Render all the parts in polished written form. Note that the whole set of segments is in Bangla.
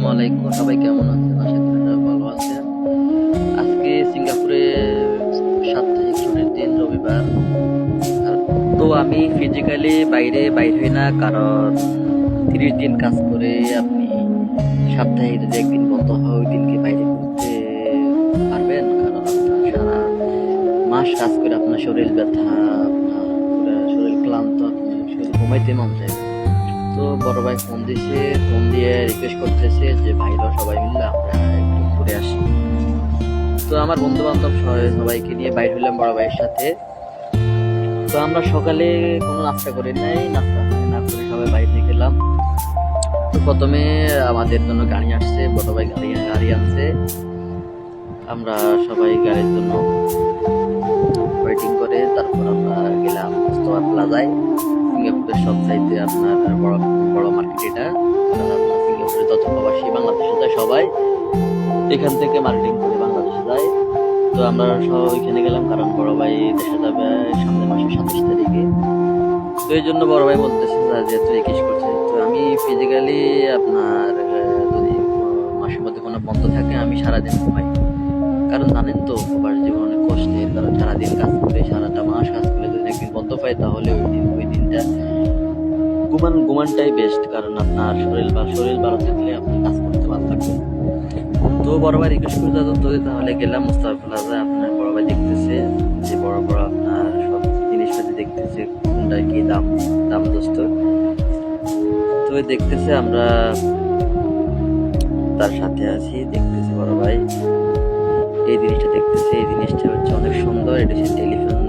আসসালামু আলাইকুম, সবাই কেমন আছেন? আশা করি সবাই ভালো আছেন। আজকে সিঙ্গাপুরে সাপ্তাহিক ছুটির দিন, রবিবার। তো আমি ফিজিক্যালি বাইরে বাইর হই না, কারণ 30 দিন কাজ করে আপনি সপ্তাহে যদি একদিন বন্ধ হয় ওই দিনকে বাইরে ঘুরতে পারবেন? কারণ আপনার সারা মাস কাজ করে আপনার শরীর ব্যথা, আপনার পুরো শরীর ক্লান্ত, আপনি শরীর ঘুমাইতে মন চায়। তো বড় ভাই ফোন দিয়ে রিকোয়েস্ট করতেছে যে ভাইরা সবাই মিলে আমরা একটু ঘুরে আসি। তো আমার বন্ধু বান্ধব সবাইকে নিয়ে বাইর হইলাম বড় ভাইয়ের সাথে। তো আমরা সকালে কোনো নাস্তা করি নাই, নাস্তা না করে সবাই বাইরে গেলাম। তো প্রথমে আমাদের জন্য গাড়ি আসছে, বড় ভাই গাড়ি আনছে। আমরা সবাই গাড়ির জন্য ওয়েটিং করে তারপর আমরা গেলাম মোস্তফা প্লাজায়। সিঙ্গাপুরের সব চাইতে আপনার বড় বড় মার্কেট এটা। আপনার সিঙ্গাপুরে যত প্রবাসী বাংলাদেশে যায় সবাই এখান থেকে মার্কেটিং করে বাংলাদেশে যায়। তো আমরা সব ওইখানে গেলাম, কারণ বড় ভাই দেশে যাবে সামনের মাসের 27 তারিখে। তো এই জন্য বড় ভাই বলতেছে যেহেতু রিকোয়েস্ট করছে, তো আমি ফিজিক্যালি আপনার যদি মাসের মধ্যে কোনো বন্ধ থাকে আমি সারাদিন ঘুমাই। কারণ জানেন তো প্রবাস জীবন অনেক কষ্টের, কারণ সারাদিন কাজ করে সারাটা মাস কাজ করে যদি একদিন বন্ধ পাই তাহলে ওই দিনটা ঘুমানটাই বেস্ট। কারণ আপনার শরীর ভালো থাকলে আপনি কাজ করতে ভালো লাগবে। তো বড় ভাই রিকোয়েস্ট করে তাহলে গেলাম মোস্তফা প্লাজা। আপনার বড় ভাই দেখতেছে যে বড় বড় আপনার সব জিনিসপাতি দেখতেছে কোনটার কি দাম দোস্ত। তো দেখতেছে, আমরা তার সাথে আছি, দেখতেছি বড় ভাই এই জিনিসটা দেখতেছে। এই জিনিসটা হচ্ছে অনেক সুন্দর। এটা হচ্ছে টেলিফোন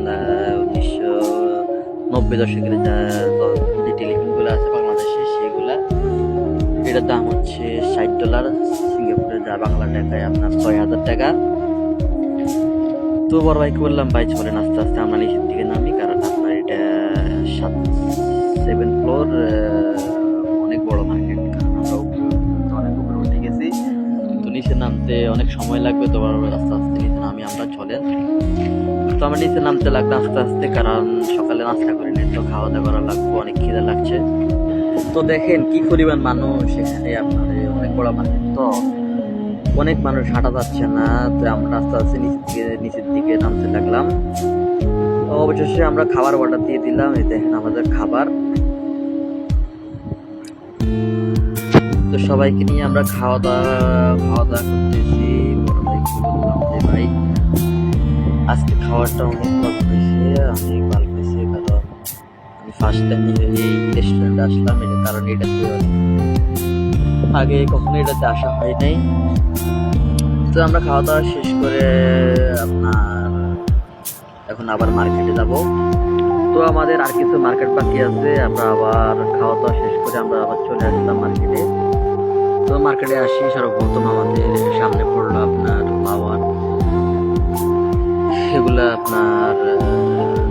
1990 দশকের যে টেলিফোনগুলো আছে বাংলাদেশে সেগুলা। এটার দাম হচ্ছে $60, সিঙ্গাপুরে যা বাংলা টাকায় আপনার 6,000 টাকা। তো বড় ভাইকে বললাম ভাই চলেন আস্তে আস্তে আমরা নিচের দিকে নামি, কারণ আপনার এটা 7 ফ্লোর অনেক বড় মার্কেট। কারণ আমরা অনেক উপরে উঠে গেছি, তো নিচে নামতে অনেক সময় লাগবে। তো বড় ভাই আস্তে আস্তে নিচে নামি, আমরা চলেন। তো আমরা নিচে নামতে লাগবে আস্তে আস্তে, কারণ সকালে নাস্তা করিনি, তো খাওয়া দাওয়া করা লাগবে, অনেক খিদে লাগছে। তো দেখেন কি পরিমাণ মানুষ এখানে, আপনার অনেক বড় মার্কেট, তো অনেক মানুষ হাঁটা যাচ্ছে না। তো আমরা আস্তে আস্তে নিচের দিকে নামতে লাগলাম। অবশেষে আমরা খাবার অর্ডার দিয়ে দিলাম। এই দেখেন আমাদের খাবার। তো সবাইকে নিয়ে আমরা খাওয়া দাওয়া করতেছি। বড় ভাইকে বললাম যে ভাই আজকে খাবারটা অনেক মজা হয়েছে, অনেক ভালো হয়েছে, কারণ আমি ফার্স্ট টাইম এই রেস্টুরেন্টে আসলাম। এটা কারণ এটাতে আগে কখনো এটাতে আসা হয় নাই। তো আমরা খাওয়া দাওয়া শেষ করে আপনার এখন আবার মার্কেটে যাব। তো আমাদের আর কিছু মার্কেট বাকি আছে, আমরা আবার খাওয়া দাওয়া শেষ করে আমরা আবার চলে আসলাম মার্কেটে। তো মার্কেটে আসি, সর্বপ্রথম আমাদের সামনে পড়লো আপনার পাওয়ার। এগুলা আপনার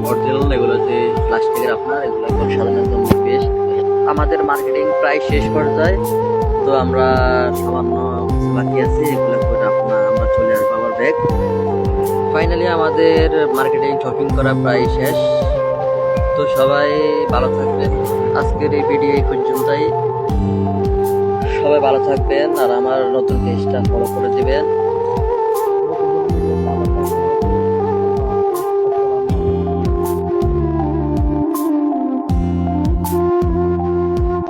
অরিজিনাল, এগুলো যে প্লাস্টিকের আপনার, এগুলো এখন সাধারণত বেশ। আমাদের মার্কেটিং প্রায় শেষ পর্যায়ে। তো আমরা সামান্য বাকি আছে, এগুলো করে আমরা চলে আসবো আবার ব্যাগ। ফাইনালি আমাদের মার্কেটিং শপিং করা প্রায় শেষ। তো সবাই ভালো থাকবেন। আজকের এই ভিডিও এই পর্যন্তই। সবাই ভালো থাকবেন আর আমার নতুন পেজটা ফলো করে দিবেন।